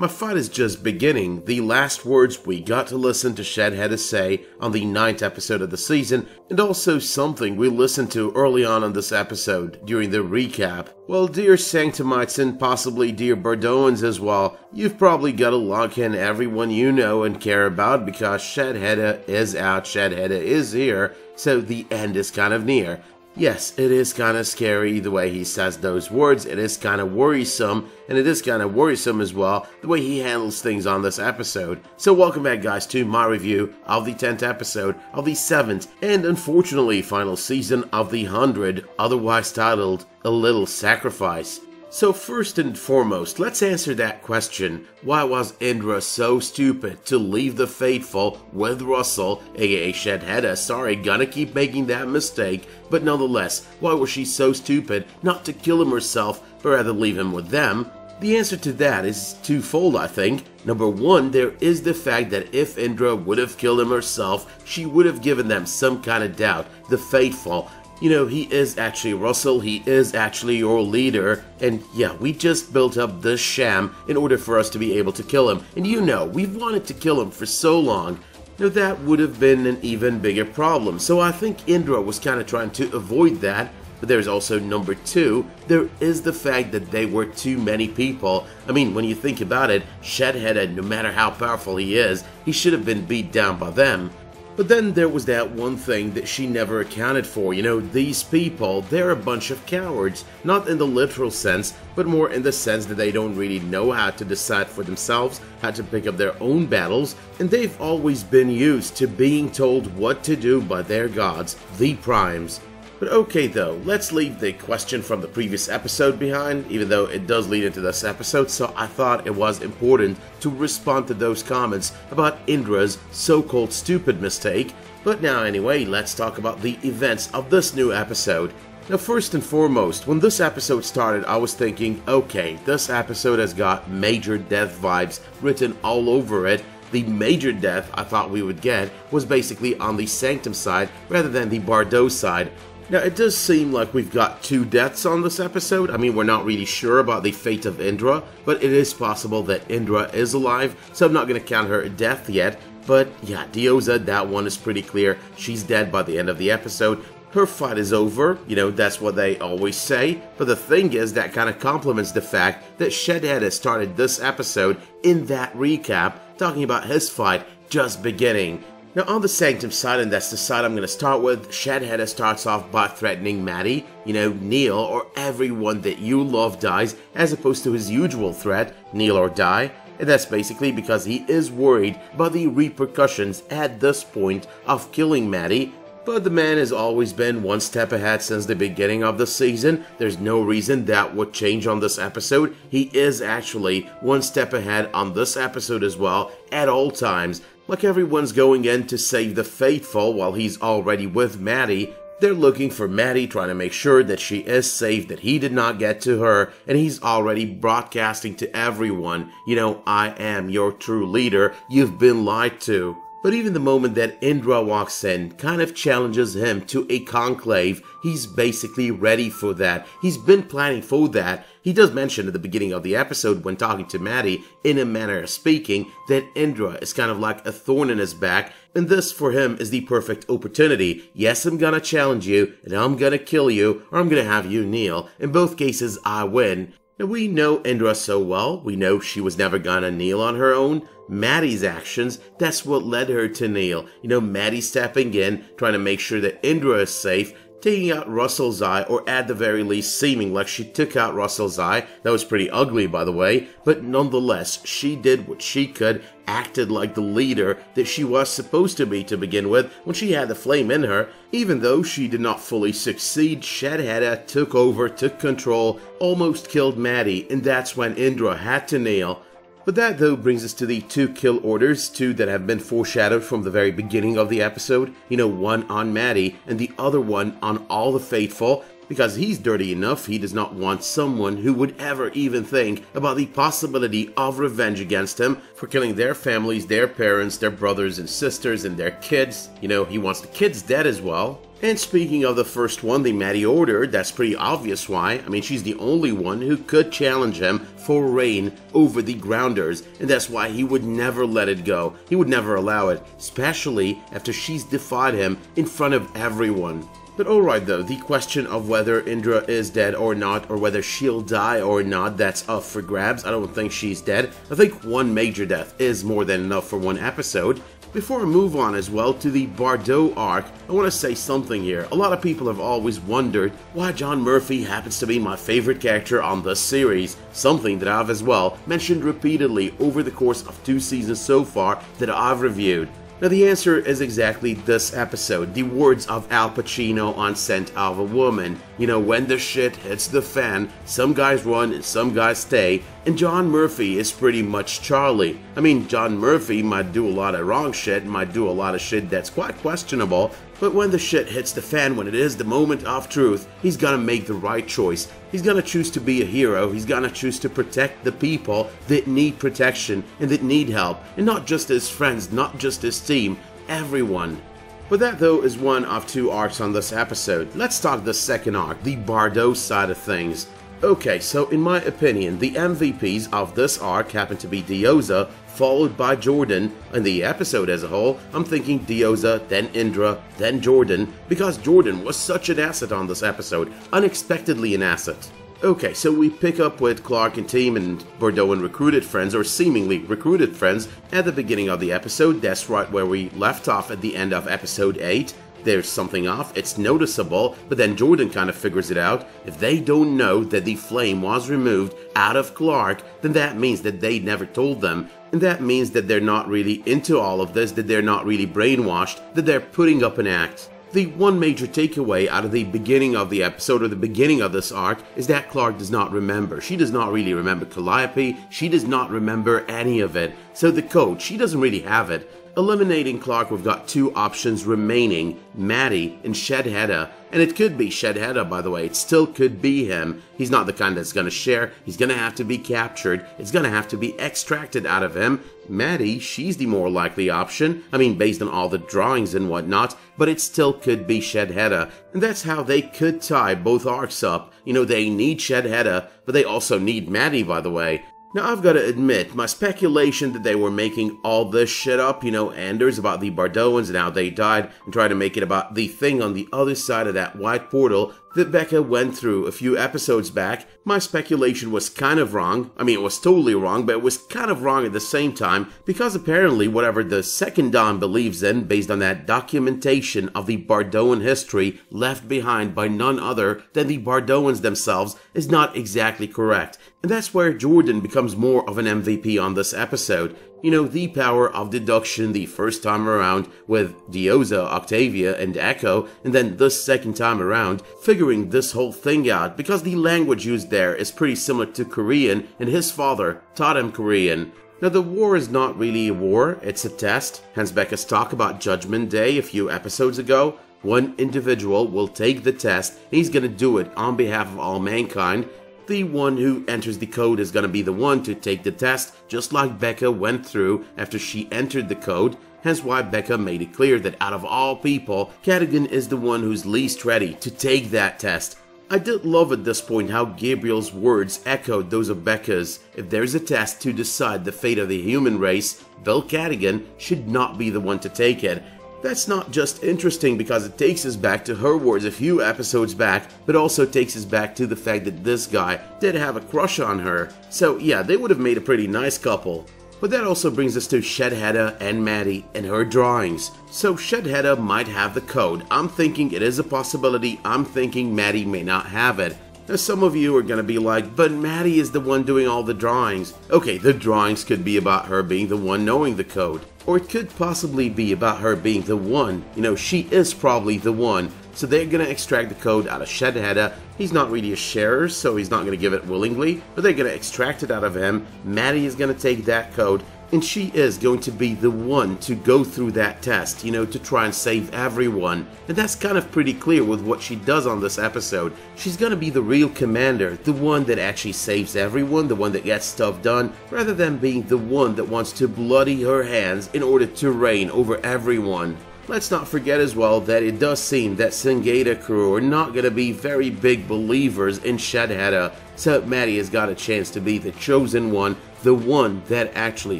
My fight is just beginning. The last words we got to listen to Sheidheda say on the 9th episode of the season, and also something we listened to early on in this episode during the recap. Well, dear Sanctumites and possibly dear Bardoans as well, you've probably got to lock in everyone you know and care about because Sheidheda is out, Sheidheda is here, so the end is kind of near. Yes, it is kind of scary the way he says those words, it is kind of worrisome, and it is kind of worrisome as well the way he handles things on this episode. So welcome back guys to my review of the 10th episode of the 7th and unfortunately final season of the 100, otherwise titled A Little Sacrifice. So first and foremost, let's answer that question. Why was Indra so stupid to leave the faithful with Russel, aka Sheidheda? Sorry, gonna keep making that mistake, but nonetheless, why was she so stupid not to kill him herself, but rather leave him with them? The answer to that is twofold, I think. Number one, there is the fact that if Indra would have killed him herself, she would have given them some kind of doubt, the faithful. You know, he is actually Russel, he is actually your leader, and yeah, we just built up this sham in order for us to be able to kill him. And you know, we've wanted to kill him for so long. Now that would have been an even bigger problem, so I think Indra was kind of trying to avoid that. But there's also number two, there is the fact that they were too many people. I mean, when you think about it, Sheidheda, no matter how powerful he is, he should have been beat down by them. But then there was that one thing that she never accounted for. You know, these people, they're a bunch of cowards. Not in the literal sense, but more in the sense that they don't really know how to decide for themselves, how to pick up their own battles, and they've always been used to being told what to do by their gods, the Primes. But okay though, let's leave the question from the previous episode behind, even though it does lead into this episode, so I thought it was important to respond to those comments about Indra's so-called stupid mistake. But now anyway, let's talk about the events of this new episode. Now first and foremost, when this episode started, I was thinking, okay, this episode has got major death vibes written all over it. The major death I thought we would get was basically on the Sanctum side rather than the Bardo side. Now, it does seem like we've got two deaths on this episode. I mean, we're not really sure about the fate of Indra, but it is possible that Indra is alive, so I'm not going to count her death yet. But yeah, Dioza, that one is pretty clear. She's dead by the end of the episode. Her fight is over, you know, that's what they always say. But the thing is, that kind of complements the fact that Sheidheda started this episode in that recap, talking about his fight just beginning. Now on the Sanctum side, and that's the side I'm going to start with, Sheidheda starts off by threatening Maddie, you know, Neil or everyone that you love dies, as opposed to his usual threat, Neil or die. And that's basically because he is worried about the repercussions at this point of killing Maddie. But the man has always been one step ahead since the beginning of the season. There's no reason that would change on this episode. He is actually one step ahead on this episode as well, at all times. Like everyone's going in to save the faithful while he's already with Maddie. They're looking for Maddie, trying to make sure that she is safe, that he did not get to her, and he's already broadcasting to everyone, you know, I am your true leader, you've been lied to. But even the moment that Indra walks in kind of challenges him to a conclave, he's basically ready for that. He's been planning for that. He does mention at the beginning of the episode when talking to Maddie, in a manner of speaking, that Indra is kind of like a thorn in his back, and this for him is the perfect opportunity. Yes, I'm gonna challenge you, and I'm gonna kill you, or I'm gonna have you kneel. In both cases, I win. Now, we know Indra so well, we know she was never gonna kneel on her own. Maddie's actions, that's what led her to kneel. You know, Maddie stepping in, trying to make sure that Indra is safe, taking out Russel's eye, or at the very least seeming like she took out Russel's eye. That was pretty ugly, by the way, but nonetheless, she did what she could, acted like the leader that she was supposed to be to begin with when she had the flame in her. Even though she did not fully succeed, Sheidheda took over, took control, almost killed Maddie, and that's when Indra had to kneel. But that though brings us to the two kill orders, two that have been foreshadowed from the very beginning of the episode. You know, one on Maddie and the other one on all the faithful, because he's dirty enough he does not want someone who would ever even think about the possibility of revenge against him for killing their families, their parents, their brothers and sisters and their kids. You know, he wants the kids dead as well. And speaking of the first one, the Maddie Order, that's pretty obvious why. I mean, she's the only one who could challenge him for reign over the Grounders, and that's why he would never let it go. He would never allow it, especially after she's defied him in front of everyone. But alright though, the question of whether Indra is dead or not, or whether she'll die or not, that's up for grabs. I don't think she's dead. I think one major death is more than enough for one episode. Before I move on as well to the Bardo arc, I want to say something here. A lot of people have always wondered why John Murphy happens to be my favorite character on this series, something that I've as well mentioned repeatedly over the course of 2 seasons so far that I've reviewed. Now the answer is exactly this episode, the words of Al Pacino on Scent of a Woman. You know, when the shit hits the fan, some guys run and some guys stay, and John Murphy is pretty much Charlie. I mean, John Murphy might do a lot of wrong shit, might do a lot of shit that's quite questionable, but when the shit hits the fan, when it is the moment of truth, he's gonna make the right choice. He's gonna choose to be a hero, he's gonna choose to protect the people that need protection and that need help, and not just his friends, not just his team, everyone. But that though is one of 2 arcs on this episode. Let's talk the second arc, the Bardo side of things. Okay, so in my opinion, the MVPs of this arc happen to be Dioza, followed by Jordan. In the episode as a whole, I'm thinking Dioza, then Indra, then Jordan, because Jordan was such an asset on this episode, unexpectedly an asset. Okay, so we pick up with Clarke and team and Bardo and recruited friends, or seemingly recruited friends, at the beginning of the episode. That's right where we left off at the end of episode 8. There's something off, it's noticeable, but then Jordan kind of figures it out. If they don't know that the flame was removed out of Clarke, then that means that they never told them. And that means that they're not really into all of this, that they're not really brainwashed, that they're putting up an act. The one major takeaway out of the beginning of the episode, or the beginning of this arc, is that Clarke does not remember. She does not really remember Calliope, she does not remember any of it. So the code, she doesn't really have it. Eliminating Clarke, we've got 2 options remaining, Maddie and Sheidheda. And it could be Sheidheda, by the way, it still could be him. He's not the kind that's gonna share, he's gonna have to be captured, it's gonna have to be extracted out of him. Maddie, she's the more likely option, I mean based on all the drawings and whatnot, but it still could be Sheidheda. And that's how they could tie both arcs up. You know, they need Sheidheda, but they also need Maddie, by the way. Now I've got to admit, my speculation that they were making all this shit up, you know, Anders about the Bardoans and how they died, and try to make it about the thing on the other side of that white portal that Becca went through a few episodes back, my speculation was kind of wrong. I mean, it was totally wrong, but it was kind of wrong at the same time, because apparently whatever the second Dawn believes in, based on that documentation of the Bardoan history left behind by none other than the Bardoans themselves, is not exactly correct. And that's where Jordan becomes more of an MVP on this episode. You know, the power of deduction the first time around with Dioza, Octavia, and Echo, and then this second time around, figuring this whole thing out, because the language used there is pretty similar to Korean, and his father taught him Korean. Now the war is not really a war, it's a test, hence Becca's talk about Judgment Day a few episodes ago. One individual will take the test, and he's gonna do it on behalf of all mankind. The one who enters the code is going to be the one to take the test, just like Becca went through after she entered the code, hence why Becca made it clear that out of all people, Cadogan is the one who's least ready to take that test. I did love at this point how Gabriel's words echoed those of Becca's. If there's a test to decide the fate of the human race, Bill Cadogan should not be the one to take it. That's not just interesting because it takes us back to her words a few episodes back, but also takes us back to the fact that this guy did have a crush on her. So yeah, they would have made a pretty nice couple. But that also brings us to Sheidheda and Maddie and her drawings. So Sheidheda might have the code. I'm thinking it is a possibility. I'm thinking Maddie may not have it. Now some of you are going to be like, but Maddie is the one doing all the drawings. Okay, the drawings could be about her being the one knowing the code. Or it could possibly be about her being the one. You know, she is probably the one. So they're going to extract the code out of Sheidheda. He's not really a sharer, so he's not going to give it willingly. But they're going to extract it out of him. Maddie is going to take that code. And she is going to be the one to go through that test, you know, to try and save everyone. And that's kind of pretty clear with what she does on this episode. She's going to be the real commander, the one that actually saves everyone, the one that gets stuff done, rather than being the one that wants to bloody her hands in order to reign over everyone. let's not forget as well that it does seem that Sheidheda crew are not going to be very big believers in Sheidheda, so Maddie has got a chance to be the chosen one, the one that actually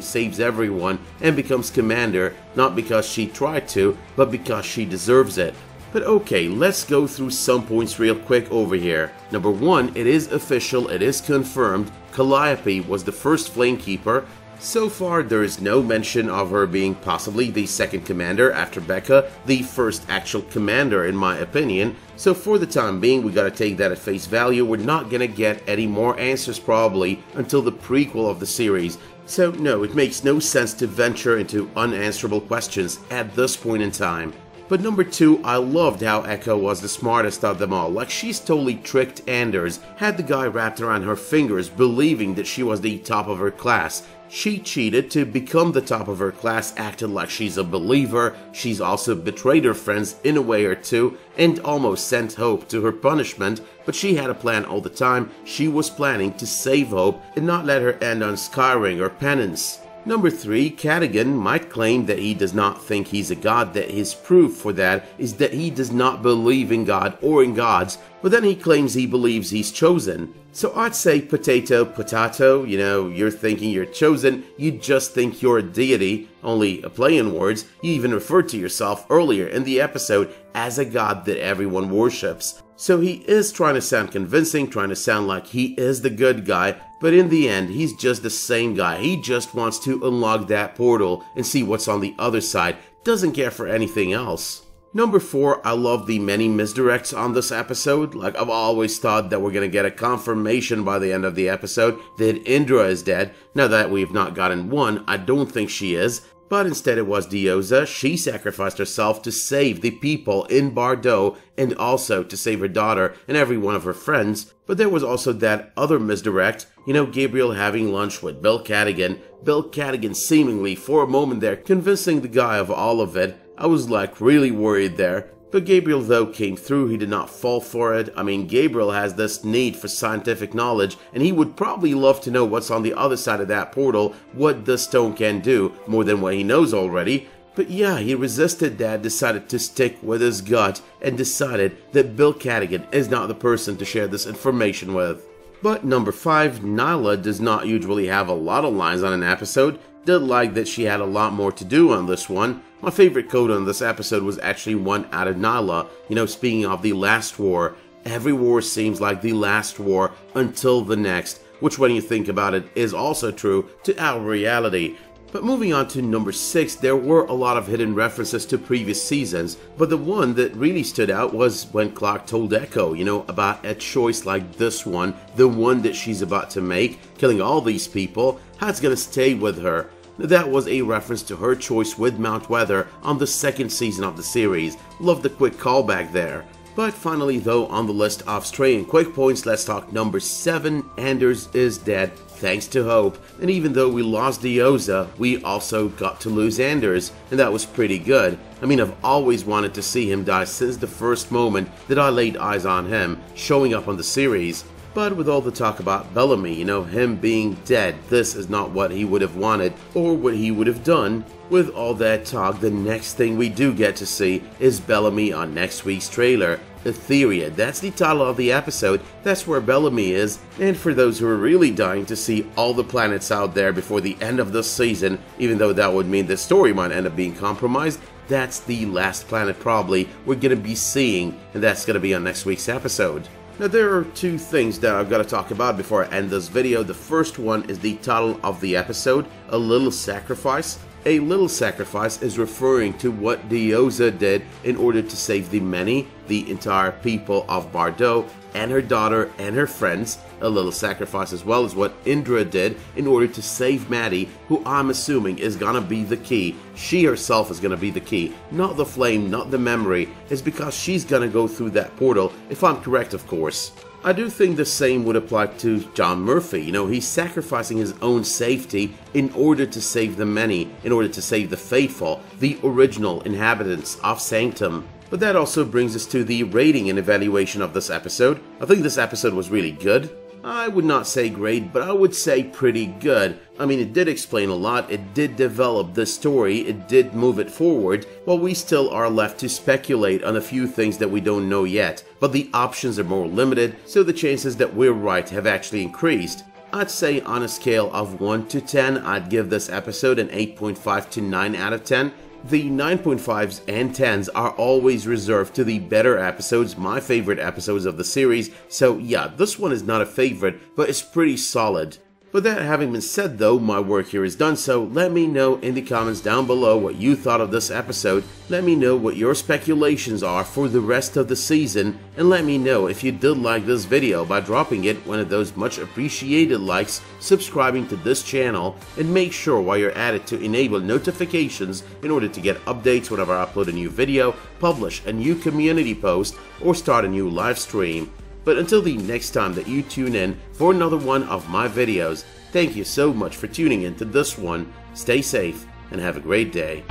saves everyone and becomes commander, not because she tried to, but because she deserves it. But okay, let's go through some points real quick over here. Number 1, it is official, it is confirmed, Calliope was the first Flamekeeper. So far, there is no mention of her being possibly the second commander after Becca, the first actual commander in my opinion. So for the time being, we gotta take that at face value. We're not gonna get any more answers probably until the prequel of the series. So no, it makes no sense to venture into unanswerable questions at this point in time. But number 2, I loved how Echo was the smartest of them all. Like, she's totally tricked Anders, had the guy wrapped around her fingers believing that she was the top of her class. She cheated to become the top of her class, acted like she's a believer. She's also betrayed her friends in a way or two and almost sent Hope to her punishment, but she had a plan all the time. She was planning to save Hope and not let her end on Skyring or penance. Number 3, Cadigan might claim that he does not think he's a god, that his proof for that is that he does not believe in God or in gods, but then he claims he believes he's chosen. So I'd say potato, potato, you know, you're thinking you're chosen, you just think you're a deity, only a play in words. You even referred to yourself earlier in the episode as a god that everyone worships. So he is trying to sound convincing, trying to sound like he is the good guy, but in the end, he's just the same guy. He just wants to unlock that portal and see what's on the other side, doesn't care for anything else. Number 4, I love the many misdirects on this episode. Like, I've always thought that we're gonna get a confirmation by the end of the episode that Indra is dead. Now that we've not gotten one, I don't think she is. But instead it was Dioza. She sacrificed herself to save the people in Bardo and also to save her daughter and every one of her friends. But there was also that other misdirect, you know, Gabriel having lunch with Bill Cadigan. Bill Cadigan seemingly for a moment there convincing the guy of all of it. I was like really worried there. But Gabriel though came through, he did not fall for it. I mean, Gabriel has this need for scientific knowledge, and he would probably love to know what's on the other side of that portal, what the stone can do, more than what he knows already. But yeah, he resisted that, decided to stick with his gut, and decided that Bill Cadigan is not the person to share this information with. But number 5, Nyla does not usually have a lot of lines on an episode. Did like that she had a lot more to do on this one. My favorite quote on this episode was actually one out of Nyla. You know, speaking of the last war, every war seems like the last war until the next, which when you think about it is also true to our reality. But moving on to number 6, there were a lot of hidden references to previous seasons, but the one that really stood out was when Clarke told Echo, you know, about a choice like this one, the one that she's about to make, killing all these people, how it's gonna stay with her. That was a reference to her choice with Mount Weather on the 2nd season of the series. Love the quick callback there. But finally though, on the list of stray and quick points, let's talk number 7, Anders is dead, thanks to Hope. And even though we lost Dioza, we also got to lose Anders, and that was pretty good. I mean, I've always wanted to see him die since the first moment that I laid eyes on him, showing up on the series. But with all the talk about Bellamy, you know, him being dead, this is not what he would have wanted or what he would have done. With all that talk, the next thing we do get to see is Bellamy on next week's trailer. Etherea, that's the title of the episode, that's where Bellamy is, and for those who are really dying to see all the planets out there before the end of this season, even though that would mean the story might end up being compromised, that's the last planet probably we're going to be seeing, and that's going to be on next week's episode. Now there are 2 things that I've got to talk about before I end this video. The first one is the title of the episode, A Little Sacrifice. A little sacrifice is referring to what Dioza did in order to save the many, the entire people of Bardo, and her daughter and her friends. A little sacrifice as well as what Indra did in order to save Maddie, who I'm assuming is gonna be the key. She herself is gonna be the key, not the flame, not the memory. It's because she's gonna go through that portal, if I'm correct of course. I do think the same would apply to John Murphy. You know, he's sacrificing his own safety in order to save the many, in order to save the faithful, the original inhabitants of Sanctum. But that also brings us to the rating and evaluation of this episode. I think this episode was really good. I would not say great, but I would say pretty good. I mean, it did explain a lot, it did develop the story, it did move it forward, while we still are left to speculate on a few things that we don't know yet. But the options are more limited, so the chances that we're right have actually increased. I'd say on a scale of 1 to 10, I'd give this episode an 8.5 to 9 out of 10. The 9.5s and 10s are always reserved to the better episodes, my favorite episodes of the series, so yeah, this one is not a favorite, but it's pretty solid. With that having been said though, my work here is done, so let me know in the comments down below what you thought of this episode, let me know what your speculations are for the rest of the season, and let me know if you did like this video by dropping it one of those much appreciated likes, subscribing to this channel, and make sure while you're at it to enable notifications in order to get updates whenever I upload a new video, publish a new community post, or start a new live stream. But until the next time that you tune in for another one of my videos, thank you so much for tuning in to this one. Stay safe and have a great day.